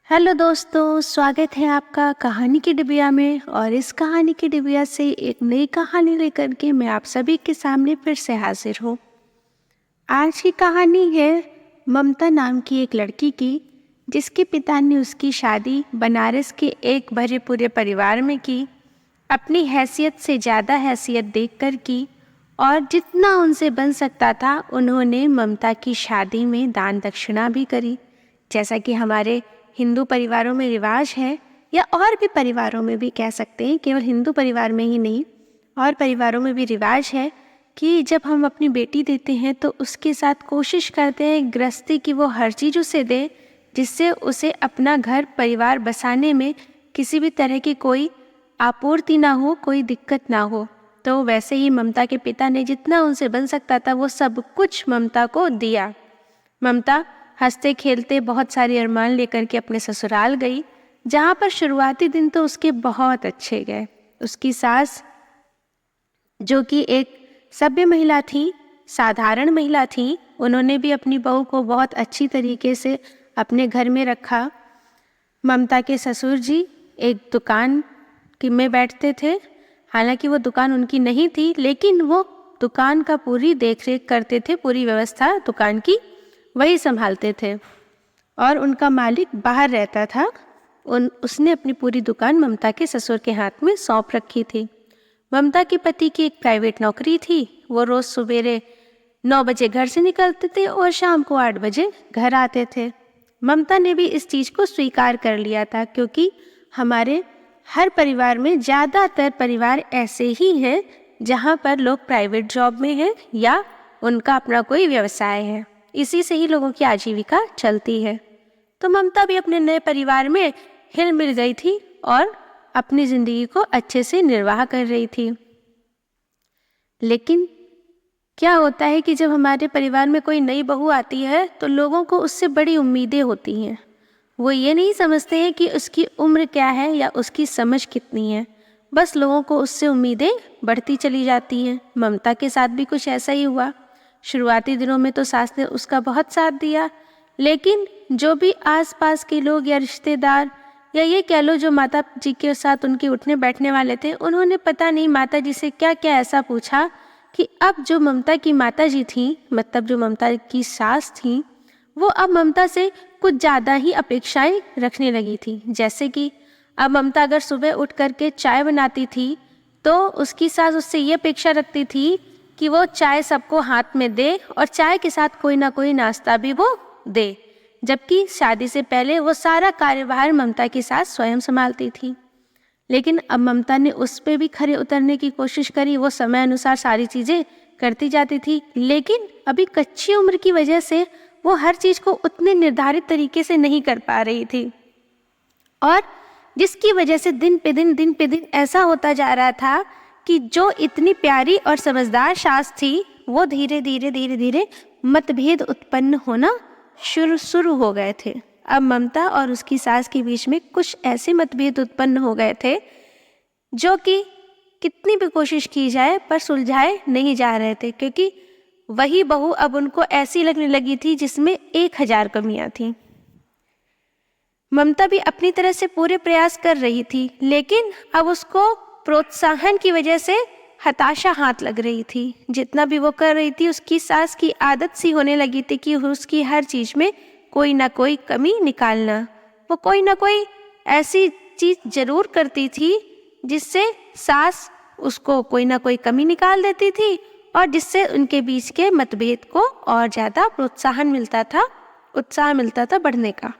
Hello दोस्तों, स्वागत है आपका कहानी की डिबिया में। और इस कहानी की डिबिया से एक नई कहानी लेकर के मैं आप सभी के सामने फिर से हाजिर हूँ। आज की कहानी है ममता नाम की एक लड़की की, जिसके पिता ने उसकी शादी बनारस के एक भरे पूरे परिवार में की। अपनी हैसियत से ज़्यादा हैसियत देखकर की, और जितना उनसे बन सकता था उन्होंने ममता की शादी में दान दक्षिणा भी करी। जैसा कि हमारे हिंदू परिवारों में रिवाज है, या और भी परिवारों में भी कह सकते हैं, केवल हिंदू परिवार में ही नहीं और परिवारों में भी रिवाज है कि जब हम अपनी बेटी देते हैं तो उसके साथ कोशिश करते हैं गृहस्थी की वो हर चीज़ उसे दे, जिससे उसे अपना घर परिवार बसाने में किसी भी तरह की कोई आपूर्ति ना हो, कोई दिक्कत ना हो। तो वैसे ही ममता के पिता ने जितना उनसे बन सकता था वो सब कुछ ममता को दिया। ममता हंसते खेलते बहुत सारे अरमान लेकर के अपने ससुराल गई, जहाँ पर शुरुआती दिन तो उसके बहुत अच्छे गए। उसकी सास, जो कि एक सभ्य महिला थी, साधारण महिला थी, उन्होंने भी अपनी बहू को बहुत अच्छी तरीके से अपने घर में रखा। ममता के ससुर जी एक दुकान में बैठते थे। हालांकि वो दुकान उनकी नहीं थी, लेकिन वो दुकान का पूरी देखरेख करते थे, पूरी व्यवस्था दुकान की वही संभालते थे। और उनका मालिक बाहर रहता था। उसने अपनी पूरी दुकान ममता के ससुर के हाथ में सौंप रखी थी। ममता के पति की एक प्राइवेट नौकरी थी। वो रोज सवेरे 9 बजे घर से निकलते थे और शाम को 8 बजे घर आते थे। ममता ने भी इस चीज़ को स्वीकार कर लिया था, क्योंकि हमारे हर परिवार में ज़्यादातर परिवार ऐसे ही हैं जहाँ पर लोग प्राइवेट जॉब में हैं या उनका अपना कोई व्यवसाय है। इसी से ही लोगों की आजीविका चलती है। तो ममता भी अपने नए परिवार में हिल मिल गई थी और अपनी जिंदगी को अच्छे से निर्वाह कर रही थी। लेकिन क्या होता है कि जब हमारे परिवार में कोई नई बहू आती है तो लोगों को उससे बड़ी उम्मीदें होती हैं। वो ये नहीं समझते हैं कि उसकी उम्र क्या है या उसकी समझ कितनी है, बस लोगों को उससे उम्मीदें बढ़ती चली जाती हैं। ममता के साथ भी कुछ ऐसा ही हुआ। शुरुआती दिनों में तो सास ने उसका बहुत साथ दिया, लेकिन जो भी आसपास के लोग या रिश्तेदार या ये कह लो जो माता जी के साथ उनके उठने बैठने वाले थे, उन्होंने पता नहीं माता जी से क्या क्या ऐसा पूछा कि अब जो ममता की माता जी थी, मतलब जो ममता की सास थी, वो अब ममता से कुछ ज़्यादा ही अपेक्षाएं रखने लगी थी। जैसे कि अब ममता अगर सुबह उठ करके चाय बनाती थी तो उसकी सास उससे ये अपेक्षा रखती थी कि वो चाय सबको हाथ में दे और चाय के साथ कोई ना कोई नाश्ता भी वो दे, जबकि शादी से पहले वो सारा कार्यभार ममता की सास स्वयं संभालती थी। लेकिन अब ममता ने उस पर भी खरे उतरने की कोशिश करी। वो समय अनुसार सारी चीज़ें करती जाती थी, लेकिन अभी कच्ची उम्र की वजह से वो हर चीज़ को उतने निर्धारित तरीके से नहीं कर पा रही थी, और जिसकी वजह से दिन पे दिन ऐसा होता जा रहा था कि जो इतनी प्यारी और समझदार सास थी, वो धीरे धीरे मतभेद उत्पन्न होना शुरू हो गए थे। अब ममता और उसकी सास के बीच में कुछ ऐसे मतभेद उत्पन्न हो गए थे जो कि कितनी भी कोशिश की जाए पर सुलझाए नहीं जा रहे थे, क्योंकि वही बहू अब उनको ऐसी लगने लगी थी जिसमें 1000 कमियां थी। ममता भी अपनी तरह से पूरे प्रयास कर रही थी, लेकिन अब उसको प्रोत्साहन की वजह से हताशा हाथ लग रही थी। जितना भी वो कर रही थी, उसकी सास की आदत सी होने लगी थी कि उसकी हर चीज में कोई ना कोई कमी निकालना। वो कोई ना कोई ऐसी चीज जरूर करती थी जिससे सास उसको कोई ना कोई कमी निकाल देती थी, और जिससे उनके बीच के मतभेद को और ज़्यादा प्रोत्साहन मिलता था, उत्साह मिलता था बढ़ने का।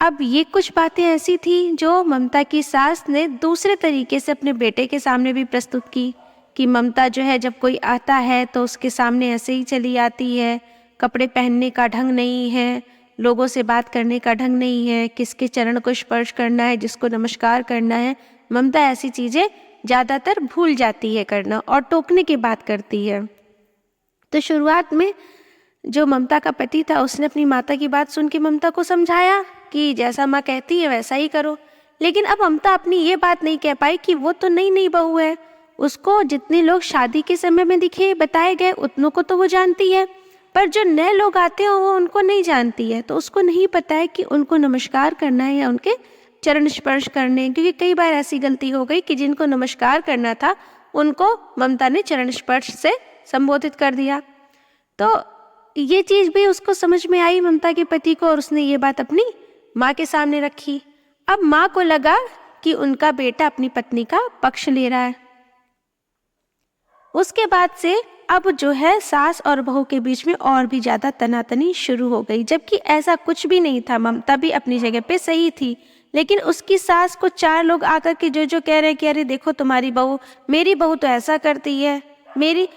अब ये कुछ बातें ऐसी थी जो ममता की सास ने दूसरे तरीके से अपने बेटे के सामने भी प्रस्तुत की कि ममता जो है, जब कोई आता है तो उसके सामने ऐसे ही चली आती है, कपड़े पहनने का ढंग नहीं है, लोगों से बात करने का ढंग नहीं है, किसके चरण को स्पर्श करना है, जिसको नमस्कार करना है, ममता ऐसी चीज़ें ज़्यादातर भूल जाती है करना और टोकने की बात करती है। तो शुरुआत में जो ममता का पति था, उसने अपनी माता की बात सुन के ममता को समझाया कि जैसा माँ कहती है वैसा ही करो। लेकिन अब ममता अपनी ये बात नहीं कह पाई कि वो तो नई बहू है, उसको जितने लोग शादी के समय में दिखे बताए गए उतनों को तो वो जानती है, पर जो नए लोग आते हैं वो उनको नहीं जानती है, तो उसको नहीं पता है कि उनको नमस्कार करना है या उनके चरण स्पर्श करने हैं, क्योंकि कई बार ऐसी गलती हो गई कि जिनको नमस्कार करना था उनको ममता ने चरण स्पर्श से संबोधित कर दिया। तो ये चीज़ भी उसको समझ में आई ममता के पति को, और उसने ये बात अपनी माँ के सामने रखी। अब माँ को लगा कि उनका बेटा अपनी पत्नी का पक्ष ले रहा है। उसके बाद से अब जो है सास और बहू के बीच में और भी ज़्यादा तनातनी शुरू हो गई, जबकि ऐसा कुछ भी नहीं था। ममता भी अपनी जगह पे सही थी, लेकिन उसकी सास को 4 लोग आकर के जो कह रहे हैं कि अरे देखो तुम्हारी बहू, मेरी बहू तो ऐसा करती है। मेरी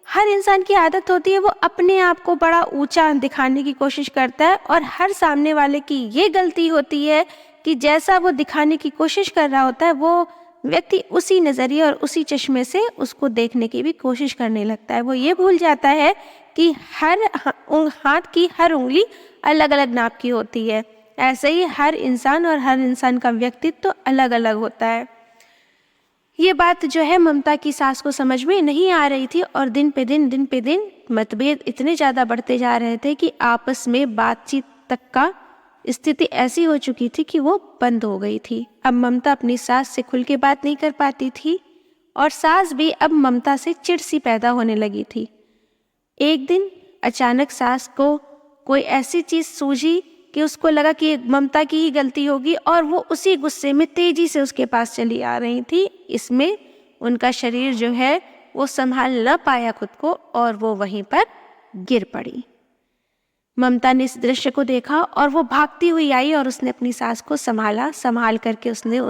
हर इंसान की आदत होती है वो अपने आप को बड़ा ऊंचा दिखाने की कोशिश करता है, और हर सामने वाले की ये गलती होती है कि जैसा वो दिखाने की कोशिश कर रहा होता है वो व्यक्ति उसी नज़रिए और उसी चश्मे से उसको देखने की भी कोशिश करने लगता है। वो ये भूल जाता है कि हर हाथ की हर उंगली अलग अलग नाप की होती है। ऐसे ही हर इंसान और हर इंसान का व्यक्तित्व तो अलग अलग होता है। ये बात जो है ममता की सास को समझ में नहीं आ रही थी, और दिन पे दिन मतभेद इतने ज़्यादा बढ़ते जा रहे थे कि आपस में बातचीत तक का स्थिति ऐसी हो चुकी थी कि वो बंद हो गई थी। अब ममता अपनी सास से खुल के बात नहीं कर पाती थी, और सास भी अब ममता से चिढ़ सी पैदा होने लगी थी। एक दिन अचानक सास को कोई ऐसी चीज़ सूझी कि उसको लगा कि ममता की ही गलती होगी, और वो उसी गुस्से में तेजी से उसके पास चली आ रही थी। इसमें उनका शरीर जो है वो संभाल न पाया खुद को, और वो वहीं पर गिर पड़ी। ममता ने इस दृश्य को देखा और वो भागती हुई आई, और उसने अपनी सास को संभाल करके उसने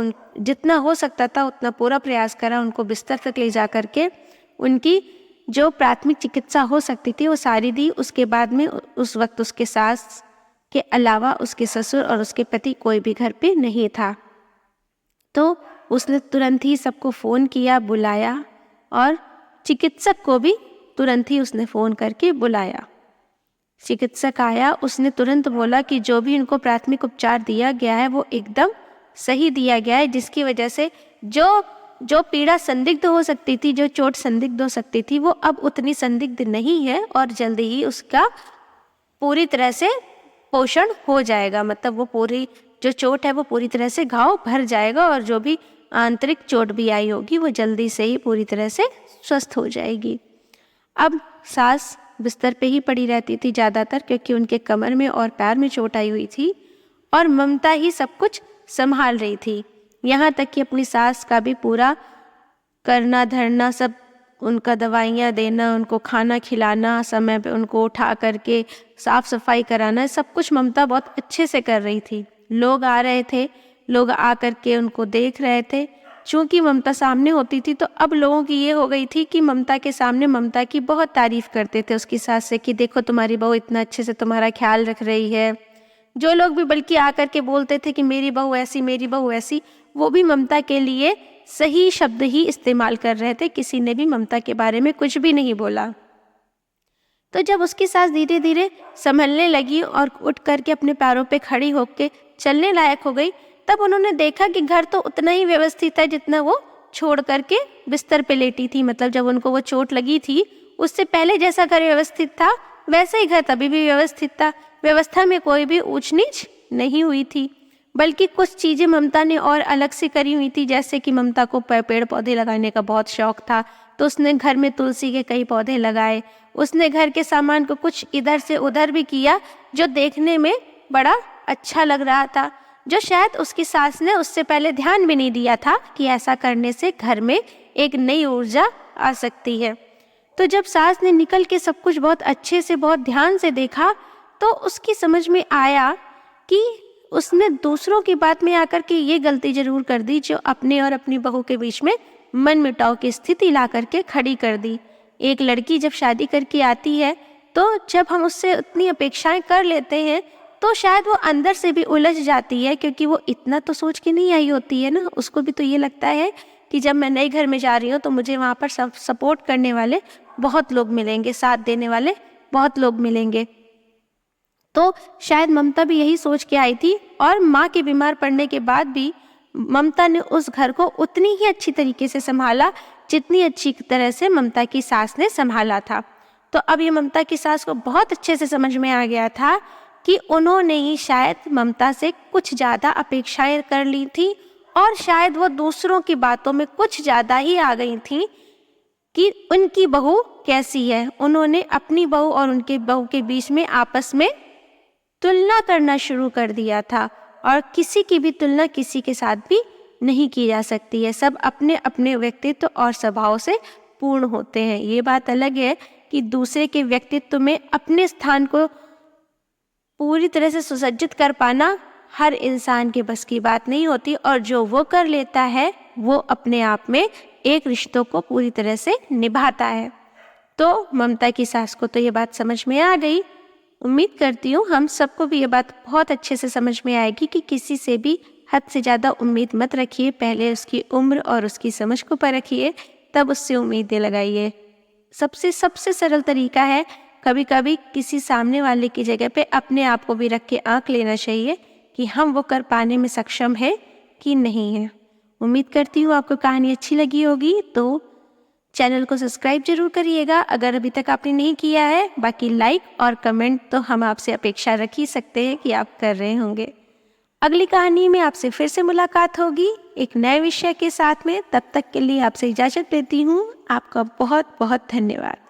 जितना हो सकता था उतना पूरा प्रयास करा। उनको बिस्तर तक ले जा करके उनकी जो प्राथमिक चिकित्सा हो सकती थी वो सारी दी। उसके बाद में उस वक्त उसके सास के अलावा उसके ससुर और उसके पति कोई भी घर पे नहीं था। तो उसने तुरंत ही सबको फ़ोन किया, बुलाया, और चिकित्सक को भी तुरंत ही उसने फ़ोन करके बुलाया। चिकित्सक आया, उसने तुरंत बोला कि जो भी इनको प्राथमिक उपचार दिया गया है वो एकदम सही दिया गया है, जिसकी वजह से जो पीड़ा संदिग्ध हो सकती थी, जो चोट संदिग्ध हो सकती थी, वो अब उतनी संदिग्ध नहीं है, और जल्दी ही उसका पूरी तरह से पोषण हो जाएगा। मतलब वो पूरी जो चोट है वो पूरी तरह से घाव भर जाएगा, और जो भी आंतरिक चोट भी आई होगी वो जल्दी से ही पूरी तरह से स्वस्थ हो जाएगी। अब सास बिस्तर पे ही पड़ी रहती थी ज़्यादातर, क्योंकि उनके कमर में और पैर में चोट आई हुई थी, और ममता ही सब कुछ संभाल रही थी। यहाँ तक कि अपनी सास का भी पूरा करना धरना, सब उनका दवाइयाँ देना, उनको खाना खिलाना, समय पे उनको उठा करके साफ सफाई कराना, सब कुछ ममता बहुत अच्छे से कर रही थी। लोग आ रहे थे, लोग आ करके उनको देख रहे थे। चूँकि ममता सामने होती थी तो अब लोगों की ये हो गई थी कि ममता के सामने ममता की बहुत तारीफ़ करते थे उसकी सास से कि देखो तुम्हारी बहू इतना अच्छे से तुम्हारा ख्याल रख रही है। जो लोग भी बल्कि आकर के बोलते थे कि मेरी बहू ऐसी, मेरी बहू ऐसी, वो भी ममता के लिए सही शब्द ही इस्तेमाल कर रहे थे। किसी ने भी ममता के बारे में कुछ भी नहीं बोला। तो जब उसकी सास धीरे धीरे संभलने लगी और उठ करके अपने पैरों पे खड़ी होकर चलने लायक हो गई, तब उन्होंने देखा कि घर तो उतना ही व्यवस्थित है जितना वो छोड़ करके बिस्तर पे लेटी थी। मतलब जब उनको वो चोट लगी थी उससे पहले जैसा घर व्यवस्थित था वैसा ही घर तभी भी व्यवस्थित था। व्यवस्था में कोई भी ऊंच नीच नहीं हुई थी, बल्कि कुछ चीज़ें ममता ने और अलग से करी हुई थी। जैसे कि ममता को पेड़ पौधे लगाने का बहुत शौक था, तो उसने घर में तुलसी के कई पौधे लगाए। उसने घर के सामान को कुछ इधर से उधर भी किया जो देखने में बड़ा अच्छा लग रहा था, जो शायद उसकी सास ने उससे पहले ध्यान भी नहीं दिया था कि ऐसा करने से घर में एक नई ऊर्जा आ सकती है। तो जब सास ने निकल के सब कुछ बहुत अच्छे से बहुत ध्यान से देखा तो उसकी समझ में आया कि उसने दूसरों की बात में आकर के ये गलती जरूर कर दी जो अपने और अपनी बहू के बीच में मनमुटाव की स्थिति ला करके खड़ी कर दी। एक लड़की जब शादी करके आती है तो जब हम उससे उतनी अपेक्षाएं कर लेते हैं तो शायद वो अंदर से भी उलझ जाती है, क्योंकि वो इतना तो सोच के नहीं आई होती है ना। उसको भी तो ये लगता है कि जब मैं नए घर में जा रही हूँ तो मुझे वहाँ पर सपोर्ट करने वाले बहुत लोग मिलेंगे, साथ देने वाले बहुत लोग मिलेंगे। तो शायद ममता भी यही सोच के आई थी, और माँ के बीमार पड़ने के बाद भी ममता ने उस घर को उतनी ही अच्छी तरीके से संभाला जितनी अच्छी तरह से ममता की सास ने संभाला था। तो अब ये ममता की सास को बहुत अच्छे से समझ में आ गया था कि उन्होंने ही शायद ममता से कुछ ज़्यादा अपेक्षाएं कर ली थी और शायद वो दूसरों की बातों में कुछ ज़्यादा ही आ गई थी कि उनकी बहू कैसी है। उन्होंने अपनी बहू और उनके बहू के बीच में आपस में तुलना करना शुरू कर दिया था और किसी की भी तुलना किसी के साथ भी नहीं की जा सकती है। सब अपने अपने व्यक्तित्व और स्वभाव से पूर्ण होते हैं। ये बात अलग है कि दूसरे के व्यक्तित्व में अपने स्थान को पूरी तरह से सुसज्जित कर पाना हर इंसान के बस की बात नहीं होती और जो वो कर लेता है वो अपने आप में एक रिश्तों को पूरी तरह से निभाता है। तो ममता की सास को तो ये बात समझ में आ गई। उम्मीद करती हूँ हम सबको भी ये बात बहुत अच्छे से समझ में आएगी कि किसी से भी हद से ज़्यादा उम्मीद मत रखिए। पहले उसकी उम्र और उसकी समझ को परखिए, तब उससे उम्मीदें लगाइए। सबसे सरल तरीका है कभी कभी किसी सामने वाले की जगह पे अपने आप को भी रख के आंक लेना चाहिए कि हम वो कर पाने में सक्षम है कि नहीं है। उम्मीद करती हूँ आपको कहानी अच्छी लगी होगी, तो चैनल को सब्सक्राइब जरूर करिएगा अगर अभी तक आपने नहीं किया है। बाकी लाइक और कमेंट तो हम आपसे अपेक्षा रख ही सकते हैं कि आप कर रहे होंगे। अगली कहानी में आपसे फिर से मुलाकात होगी एक नए विषय के साथ में। तब तक के लिए आपसे इजाजत लेती हूँ। आपका बहुत बहुत धन्यवाद।